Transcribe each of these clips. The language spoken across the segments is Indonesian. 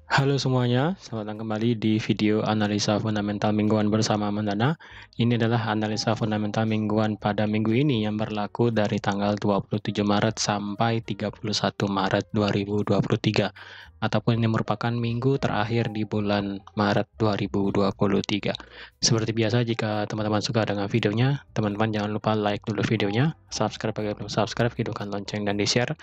Halo semuanya, selamat datang kembali di video analisa fundamental mingguan bersama Mandana. Ini adalah analisa fundamental mingguan pada minggu ini yang berlaku dari tanggal 27 Maret sampai 31 Maret 2023. Ataupun ini merupakan minggu terakhir di bulan Maret 2023. Seperti biasa, jika teman-teman suka dengan videonya, teman-teman jangan lupa like dulu videonya, subscribe bagi belum subscribe, hidupkan lonceng dan di-share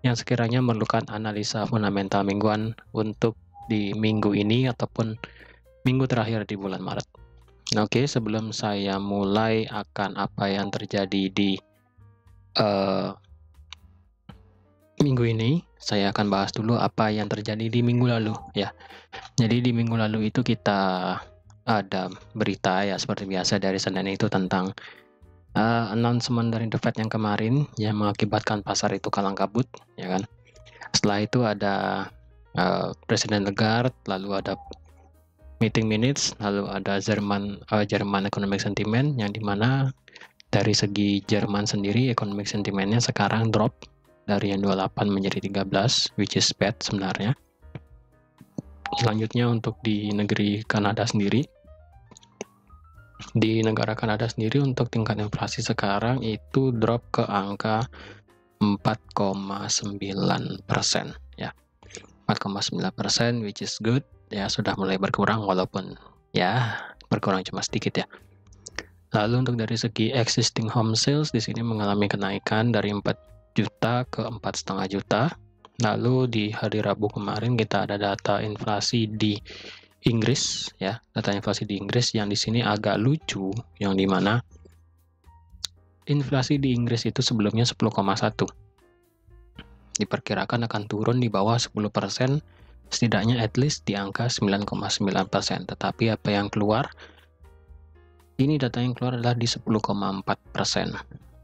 yang sekiranya memerlukan analisa fundamental mingguan untuk di minggu ini ataupun minggu terakhir di bulan Maret. Oke, sebelum saya mulai akan apa yang terjadi di minggu ini, saya akan bahas dulu apa yang terjadi di minggu lalu ya. Jadi di minggu lalu itu kita ada berita ya seperti biasa dari Senin itu tentang announcement dari The Fed yang kemarin yang mengakibatkan pasar itu kalang kabut, ya kan. Setelah itu ada Presiden Lagarde, lalu ada meeting minutes, lalu ada Jerman economic sentiment, yang dimana dari segi Jerman sendiri economic sentimentnya sekarang drop dari yang 28 menjadi 13, which is bad sebenarnya. Selanjutnya untuk di negeri Kanada sendiri, di negara Kanada sendiri untuk tingkat inflasi sekarang itu drop ke angka 4,9% ya. 4,9%, which is good ya, sudah mulai berkurang walaupun ya berkurang cuma sedikit ya. Lalu untuk dari segi existing home sales di sini mengalami kenaikan dari 4 juta ke 4,5 juta. Lalu di hari Rabu kemarin kita ada data inflasi di Inggris ya, data inflasi di Inggris yang di sini agak lucu, yang dimana inflasi di Inggris itu sebelumnya 10,1, diperkirakan akan turun di bawah 10%, setidaknya at least di angka 9,9%. Tetapi apa yang keluar, ini data yang keluar adalah di 10,4%.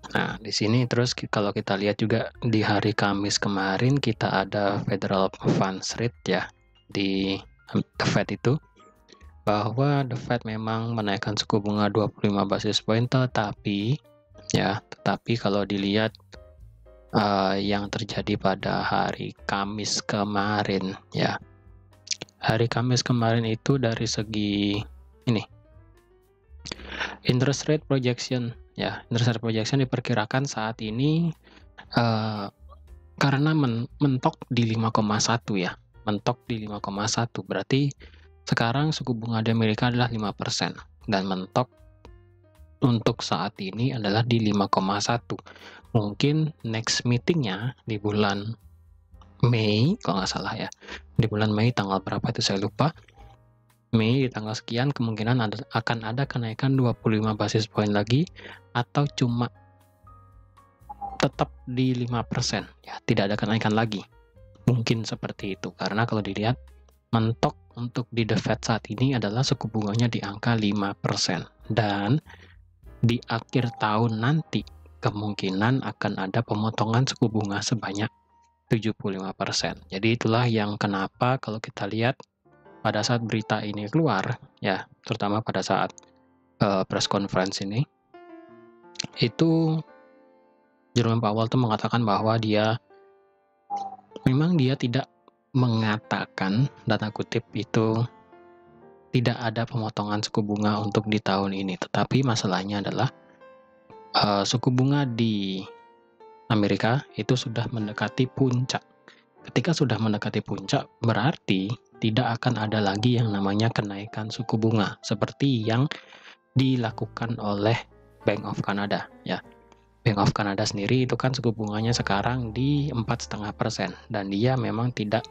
Nah, di sini terus kalau kita lihat juga di hari Kamis kemarin kita ada Federal Funds Rate ya di The Fed itu, bahwa The Fed memang menaikkan suku bunga 25 basis point, tetapi kalau dilihat yang terjadi pada hari Kamis kemarin ya. Hari Kamis kemarin itu dari segi ini interest rate projection ya, interest rate projection diperkirakan saat ini karena mentok di 5,1 ya. Mentok di 5,1 berarti sekarang suku bunga di Amerika adalah 5% dan mentok untuk saat ini adalah di 5,1. Mungkin next meetingnya di bulan Mei, kalau nggak salah ya, di bulan Mei tanggal berapa itu saya lupa, Mei di tanggal sekian kemungkinan akan ada kenaikan 25 basis point lagi, atau cuma tetap di 5% ya, tidak ada kenaikan lagi. Mungkin seperti itu, karena kalau dilihat mentok untuk di The Fed saat ini adalah suku bunganya di angka 5%, dan di akhir tahun nanti kemungkinan akan ada pemotongan suku bunga sebanyak 75%. Jadi itulah yang kenapa kalau kita lihat pada saat berita ini keluar ya, terutama pada saat press conference ini, itu Jerome Powell tuh mengatakan bahwa memang dia tidak mengatakan, data kutip itu, tidak ada pemotongan suku bunga untuk di tahun ini, tetapi masalahnya adalah suku bunga di Amerika itu sudah mendekati puncak. Ketika sudah mendekati puncak, berarti tidak akan ada lagi yang namanya kenaikan suku bunga seperti yang dilakukan oleh Bank of Canada ya. Bank of Canada sendiri itu kan suku bunganya sekarang di 4,5% dan dia memang tidak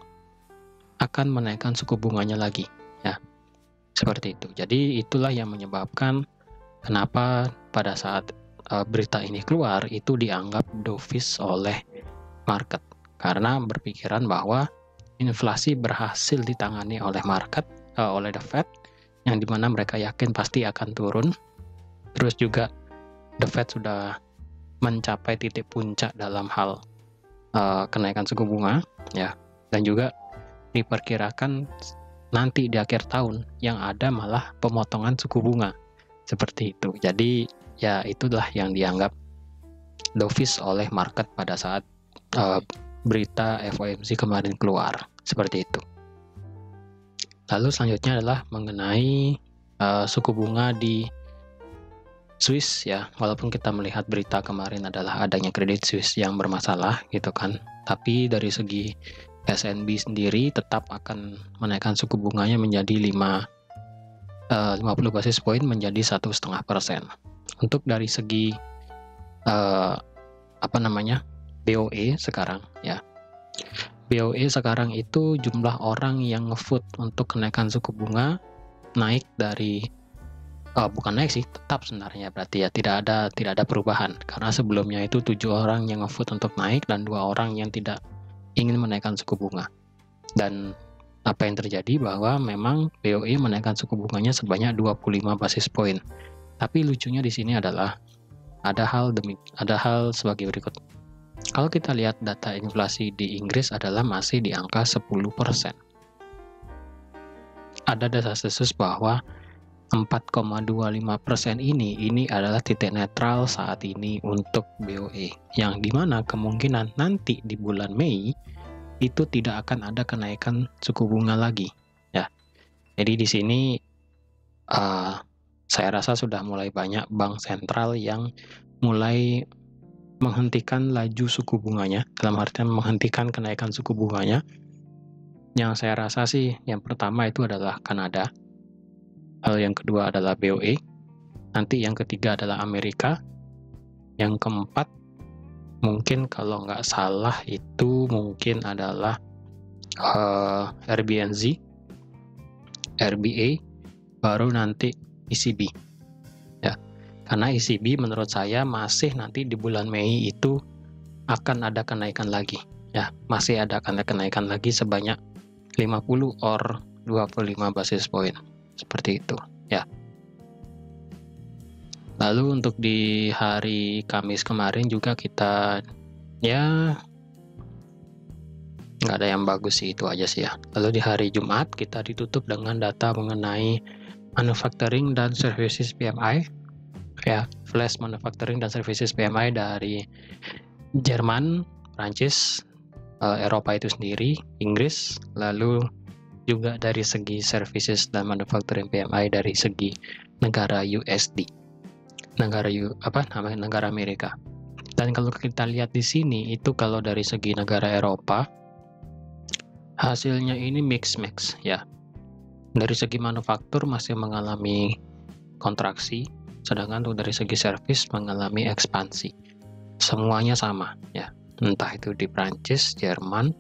akan menaikkan suku bunganya lagi ya. Seperti itu. Jadi itulah yang menyebabkan kenapa pada saat berita ini keluar itu dianggap dovish oleh market, karena berpikiran bahwa inflasi berhasil ditangani oleh market, oleh The Fed, yang dimana mereka yakin pasti akan turun. Terus juga The Fed sudah mencapai titik puncak dalam hal kenaikan suku bunga ya, dan juga diperkirakan nanti di akhir tahun yang ada malah pemotongan suku bunga seperti itu. Jadi ya itulah yang dianggap dovish oleh market pada saat berita FOMC kemarin keluar seperti itu. Lalu selanjutnya adalah mengenai suku bunga di Swiss ya, walaupun kita melihat berita kemarin adalah adanya Credit Suisse yang bermasalah gitu kan, tapi dari segi SNB sendiri tetap akan menaikkan suku bunganya menjadi 50 basis poin menjadi 1,5%. Untuk dari segi BOE sekarang ya, BOE sekarang itu jumlah orang yang ngevote untuk kenaikan suku bunga naik dari bukan naik sih, tetap sebenarnya, berarti ya tidak ada perubahan, karena sebelumnya itu 7 orang yang ngevote untuk naik dan 2 orang yang tidak ingin menaikkan suku bunga. Dan apa yang terjadi bahwa memang BOE menaikkan suku bunganya sebanyak 25 basis poin. Tapi lucunya di sini adalah ada hal sebagai berikut. Kalau kita lihat data inflasi di Inggris adalah masih di angka 10%. Ada desas-desus bahwa 4,25% ini adalah titik netral saat ini untuk BOE, yang dimana kemungkinan nanti di bulan Mei itu tidak akan ada kenaikan suku bunga lagi ya. Jadi di sini saya rasa sudah mulai banyak bank sentral yang mulai menghentikan laju suku bunganya, dalam artian menghentikan kenaikan suku bunganya. Yang saya rasa sih yang pertama itu adalah Kanada, lalu yang kedua adalah BOE, nanti yang ketiga adalah Amerika, yang keempat mungkin kalau nggak salah itu mungkin adalah RBNZ, RBA, baru nanti ECB ya. Karena ECB menurut saya masih nanti di bulan Mei itu akan ada kenaikan lagi ya, masih ada kenaikan lagi sebanyak 50 or 25 basis point seperti itu ya. Lalu untuk di hari Kamis kemarin juga kita ya nggak ada yang bagus sih, itu aja sih ya. Lalu di hari Jumat kita ditutup dengan data mengenai manufacturing dan services PMI ya, flash manufacturing dan services PMI dari Jerman, Prancis, Eropa itu sendiri, Inggris, lalu juga dari segi services dan manufacturing PMI dari segi negara USD, negara Amerika. Dan kalau kita lihat di sini itu kalau dari segi negara Eropa hasilnya ini mix ya. Dari segi manufaktur masih mengalami kontraksi, sedangkan untuk dari segi service mengalami ekspansi. Semuanya sama ya, entah itu di Prancis, Jerman,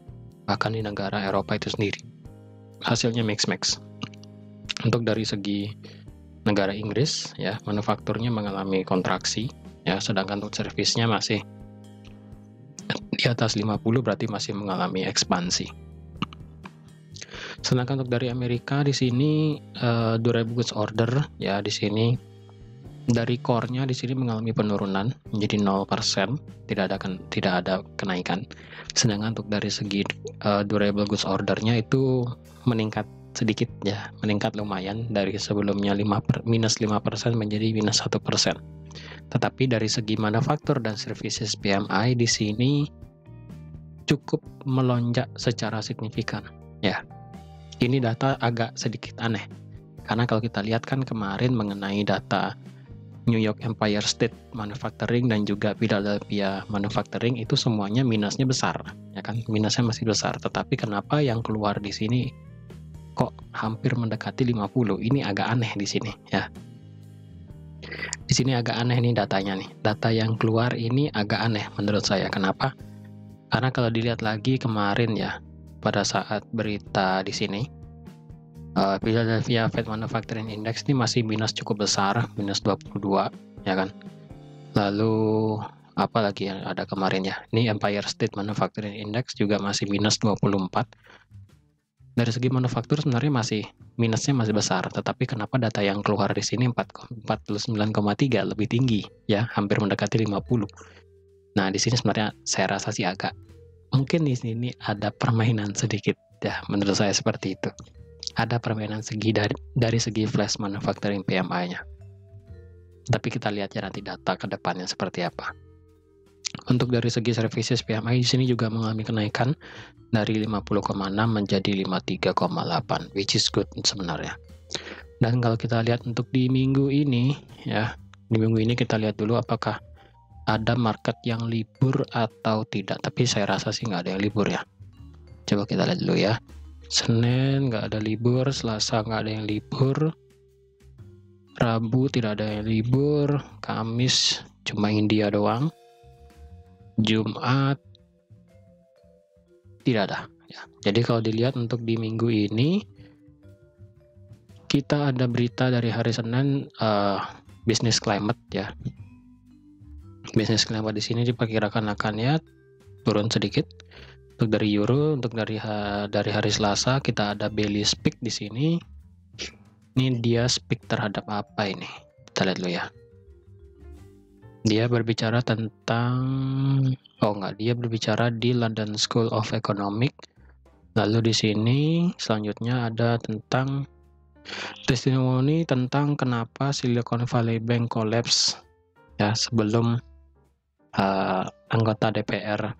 bahkan di negara Eropa itu sendiri. Hasilnya mix. Untuk dari segi negara Inggris ya, manufakturnya mengalami kontraksi ya, sedangkan untuk servisnya masih di atas 50, berarti masih mengalami ekspansi. Sedangkan untuk dari Amerika di sini durable goods order ya, di sini dari core-nya di sini mengalami penurunan menjadi 0%, tidak ada kenaikan. Sedangkan untuk dari segi durable goods order-nya itu meningkat sedikit ya, meningkat lumayan dari sebelumnya minus 5% menjadi minus 1%. Tetapi dari segi manufaktur dan services PMI di sini cukup melonjak secara signifikan ya. Ini data agak sedikit aneh, karena kalau kita lihat kan kemarin mengenai data New York Empire State Manufacturing dan juga Philadelphia Manufacturing itu semuanya minusnya besar, ya kan? Minusnya masih besar, tetapi kenapa yang keluar di sini kok hampir mendekati 50? Ini agak aneh di sini, ya. Di sini agak aneh nih datanya nih. Data yang keluar ini agak aneh menurut saya. Kenapa? Karena kalau dilihat lagi kemarin ya, pada saat berita di sini, Philadelphia Fed Manufacturing Index ini masih minus cukup besar, minus 22 ya kan. Lalu apa lagi yang ada kemarin ya, ini Empire State Manufacturing Index juga masih minus 24. Dari segi manufaktur sebenarnya minusnya masih besar, tetapi kenapa data yang keluar di sini 49,3 lebih tinggi ya, hampir mendekati 50. Nah di sini sebenarnya saya rasa sih agak mungkin di sini ada permainan sedikit ya, menurut saya seperti itu. Ada permainan dari segi flash manufacturing PMI-nya. Tapi kita lihat ya nanti data ke depannya seperti apa. Untuk dari segi services PMI di sini juga mengalami kenaikan dari 50,6 menjadi 53,8, which is good sebenarnya. Dan kalau kita lihat untuk di minggu ini ya, di minggu ini kita lihat dulu apakah ada market yang libur atau tidak. Tapi saya rasa sih nggak ada yang libur ya. Coba kita lihat dulu ya. Senin nggak ada libur, Selasa nggak ada yang libur, Rabu tidak ada yang libur, Kamis cuma India doang, Jumat tidak ada ya. Jadi kalau dilihat untuk di minggu ini kita ada berita dari hari Senin, business climate ya. Business climate di sini diperkirakan akan ya turun sedikit. Untuk dari euro, untuk dari hari Selasa kita ada bearish peak di sini. Ini dia speak terhadap apa ini? Kita lihat dulu ya. Dia berbicara tentang, dia berbicara di London School of Economics. Lalu di sini selanjutnya ada tentang testimoni tentang kenapa Silicon Valley Bank collapse ya sebelum anggota DPR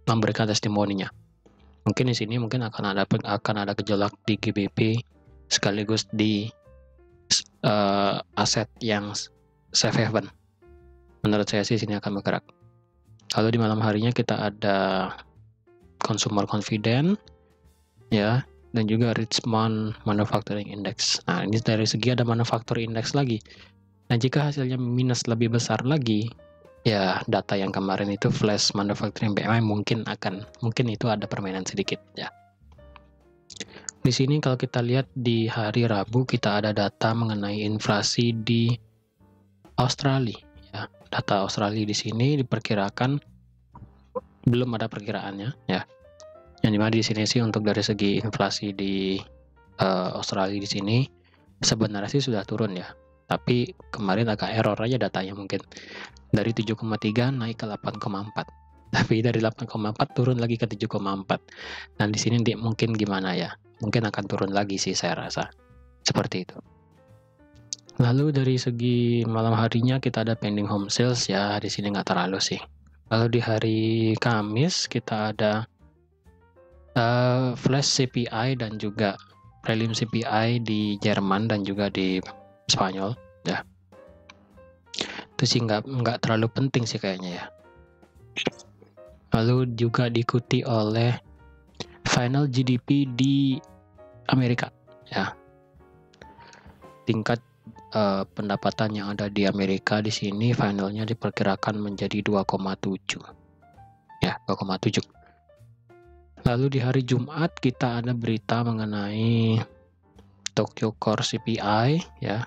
memberikan testimoninya. Mungkin di sini akan ada gejolak di GBP sekaligus di aset yang safe haven. Menurut saya sih sini akan bergerak. Lalu di malam harinya kita ada consumer confidence ya, dan juga Richmond Manufacturing Index. Nah, ini dari segi ada manufacturing index lagi. Nah, jika hasilnya minus lebih besar lagi, ya data yang kemarin itu flash manufacturing PMI mungkin itu ada permainan sedikit ya. Di sini kalau kita lihat di hari Rabu kita ada data mengenai inflasi di Australia ya. Data Australia di sini diperkirakan belum ada perkiraannya ya. Yang dimana di sini sih untuk dari segi inflasi di Australia di sini sebenarnya sih sudah turun ya. Tapi kemarin agak error aja datanya mungkin. Dari 7,3 naik ke 8,4. Tapi dari 8,4 turun lagi ke 7,4. Nah, di sini mungkin gimana ya? Mungkin akan turun lagi sih saya rasa. Seperti itu. Lalu dari segi malam harinya kita ada pending home sales ya, di sini nggak terlalu sih. Lalu di hari Kamis kita ada flash CPI dan juga prelim CPI di Jerman dan juga di Spanyol ya. Itu sih nggak terlalu penting sih kayaknya ya. Lalu juga diikuti oleh final GDP di Amerika ya. Tingkat pendapatan yang ada di Amerika di sini finalnya diperkirakan menjadi 2,7 ya, 2,7. Lalu di hari Jumat kita ada berita mengenai Tokyo Core CPI ya.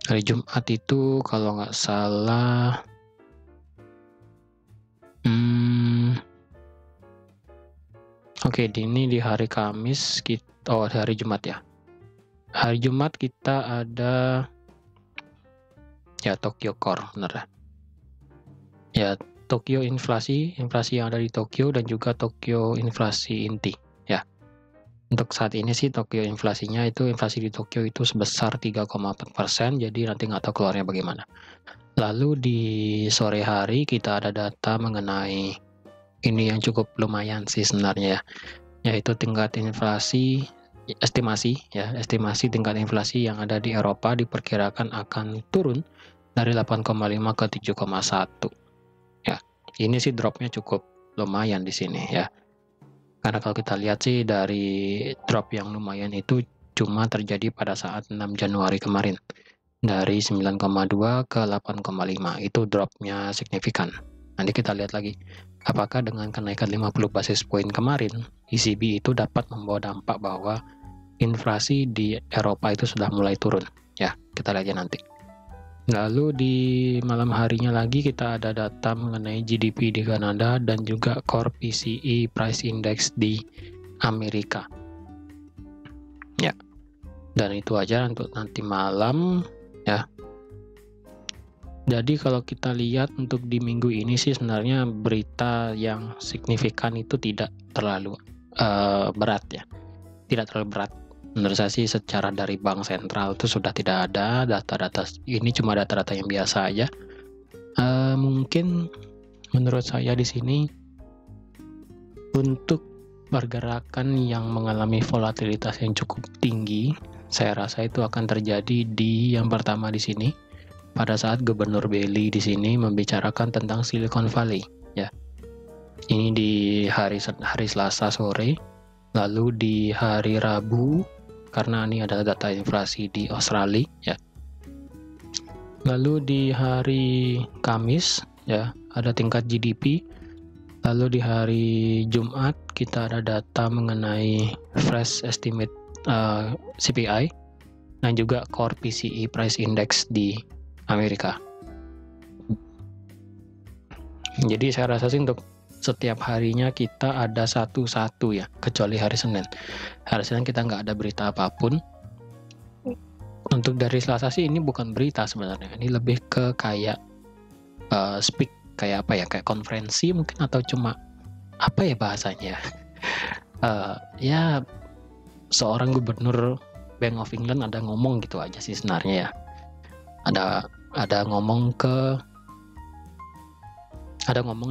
Hari Jumat itu kalau nggak salah ini di hari Kamis hari Jumat ya. Hari Jumat kita ada ya Tokyo Core, benar ya. Ya, Tokyo inflasi yang ada di Tokyo dan juga Tokyo inflasi inti ya. Untuk saat ini sih Tokyo inflasi di Tokyo itu sebesar 3,4%, jadi nanti nggak tahu keluarnya bagaimana. Lalu di sore hari kita ada data mengenai ini yang cukup lumayan sih sebenarnya ya, yaitu tingkat inflasi estimasi tingkat inflasi yang ada di Eropa diperkirakan akan turun dari 8,5 ke 7,1 ya. Ini sih dropnya cukup lumayan di sini ya, karena kalau kita lihat sih dari drop yang lumayan itu cuma terjadi pada saat 6 Januari kemarin dari 9,2 ke 8,5, itu dropnya signifikan. Nanti kita lihat lagi apakah dengan kenaikan 50 basis point kemarin ECB itu dapat membawa dampak bahwa inflasi di Eropa itu sudah mulai turun ya. Kita lihat nanti. Lalu di malam harinya lagi kita ada data mengenai GDP di Kanada dan juga Core PCE Price Index di Amerika ya. Dan itu aja untuk nanti malam ya. Jadi kalau kita lihat untuk di minggu ini sih sebenarnya berita yang signifikan itu tidak terlalu berat ya. Tidak terlalu berat. Menurut saya sih secara dari bank sentral itu sudah tidak ada data-data, ini cuma data-data yang biasa aja. Mungkin menurut saya di sini untuk pergerakan yang mengalami volatilitas yang cukup tinggi, saya rasa itu akan terjadi di yang pertama di sini pada saat Gubernur Bailey di sini membicarakan tentang Silicon Valley, ya. Ini di hari Selasa sore, lalu di hari Rabu karena ini ada data inflasi di Australia, ya. Lalu di hari Kamis, ya, ada tingkat GDP. Lalu di hari Jumat kita ada data mengenai fresh estimate CPI dan juga core PCE price index di Amerika. Jadi saya rasa sih untuk setiap harinya kita ada satu-satu ya, kecuali hari Senin. Hari Senin kita nggak ada berita apapun. Untuk dari Selasa sih ini bukan berita sebenarnya, ini lebih ke kayak speak, kayak apa ya, kayak konferensi mungkin, atau cuma apa ya bahasanya, ya seorang gubernur Bank of England ada ngomong gitu aja sih sebenarnya ya, ada ngomong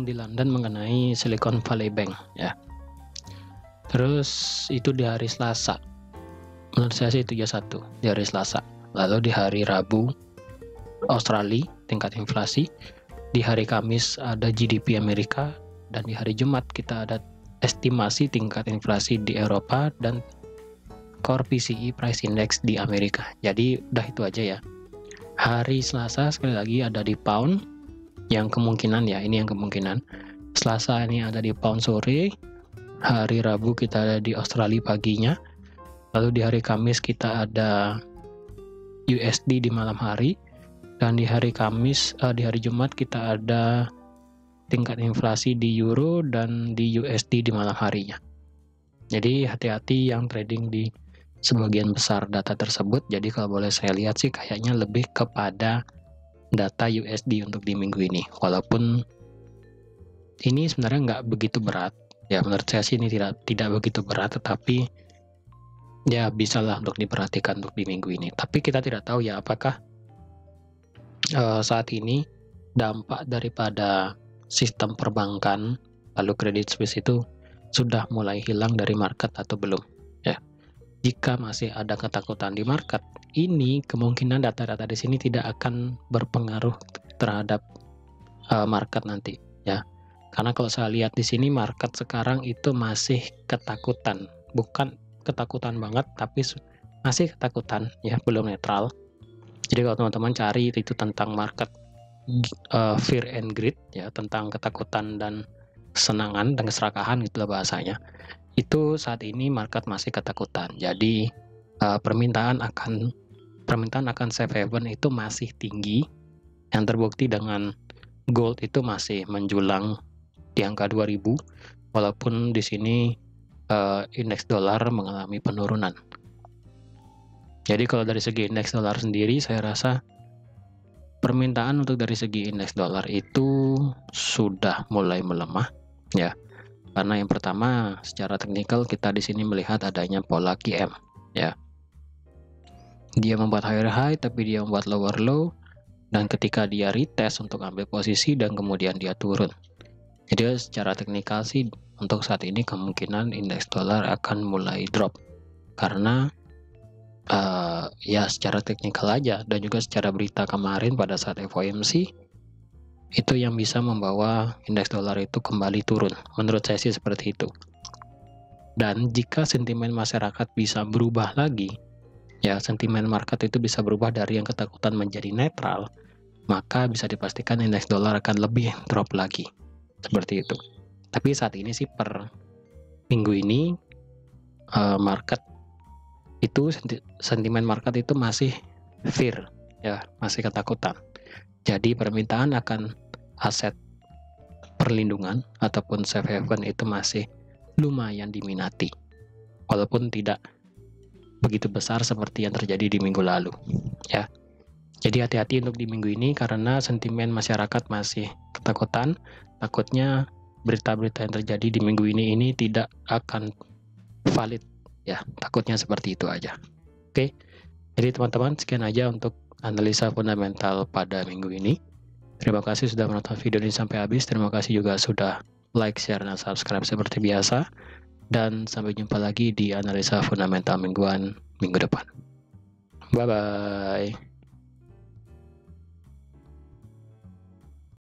di London mengenai Silicon Valley Bank ya. Terus itu di hari Selasa, menurut saya sih itu ya satu di hari Selasa. Lalu di hari Rabu Australia tingkat inflasi, di hari Kamis ada GDP Amerika, dan di hari Jumat kita ada estimasi tingkat inflasi di Eropa dan core PCE price index di Amerika. Jadi udah itu aja ya. Hari Selasa sekali lagi ada di pound, yang kemungkinan ya, ini yang kemungkinan. Selasa ini ada di pound sore, hari Rabu kita ada di Australia paginya, lalu di hari Kamis kita ada USD di malam hari, dan di hari Jumat kita ada tingkat inflasi di euro dan di USD di malam harinya. Jadi hati-hati yang trading di sebagian besar data tersebut. Jadi kalau boleh saya lihat sih kayaknya lebih kepada data USD untuk di minggu ini. Walaupun ini sebenarnya nggak begitu berat. Ya menurut saya sih ini tidak begitu berat, tetapi ya bisalah untuk diperhatikan untuk di minggu ini. Tapi kita tidak tahu ya apakah saat ini dampak daripada sistem perbankan lalu Credit Suisse itu sudah mulai hilang dari market atau belum ya. Jika masih ada ketakutan di market, ini kemungkinan data-data di sini tidak akan berpengaruh terhadap market nanti ya. Karena kalau saya lihat di sini market sekarang itu masih ketakutan, bukan ketakutan banget tapi masih ketakutan ya, belum netral. Jadi kalau teman-teman cari itu tentang market fear and greed ya, tentang ketakutan dan kesenangan dan keserakahan itulah bahasanya. Itu saat ini market masih ketakutan. Jadi permintaan akan safe haven itu masih tinggi, yang terbukti dengan gold itu masih menjulang di angka 2000, walaupun di sini indeks dolar mengalami penurunan. Jadi kalau dari segi indeks dolar sendiri, saya rasa permintaan untuk dari segi indeks dolar itu sudah mulai melemah ya. Karena yang pertama secara teknikal kita di sini melihat adanya pola QM ya. Dia membuat higher high tapi dia membuat lower low, dan ketika dia retest untuk ambil posisi dan kemudian dia turun. Jadi secara teknikal sih untuk saat ini kemungkinan indeks dolar akan mulai drop karena ya secara teknikal aja, dan juga secara berita kemarin pada saat FOMC itu yang bisa membawa indeks dolar itu kembali turun. Menurut saya sih seperti itu. Dan jika sentimen masyarakat bisa berubah lagi, ya sentimen market itu bisa berubah dari yang ketakutan menjadi netral, maka bisa dipastikan indeks dolar akan lebih drop lagi. Seperti itu. Tapi saat ini sih per minggu ini market itu sentimen market itu masih fear ya, masih ketakutan. Jadi permintaan akan aset perlindungan ataupun safe haven itu masih lumayan diminati, walaupun tidak begitu besar seperti yang terjadi di minggu lalu ya. Jadi hati-hati untuk di minggu ini karena sentimen masyarakat masih ketakutan. Takutnya berita-berita yang terjadi di minggu ini tidak akan valid ya, takutnya seperti itu aja. Oke, jadi teman-teman sekian aja untuk analisa fundamental pada minggu ini. Terima kasih sudah menonton video ini sampai habis. Terima kasih juga sudah like, share, dan subscribe seperti biasa. Dan sampai jumpa lagi di analisa fundamental mingguan minggu depan. Bye-bye.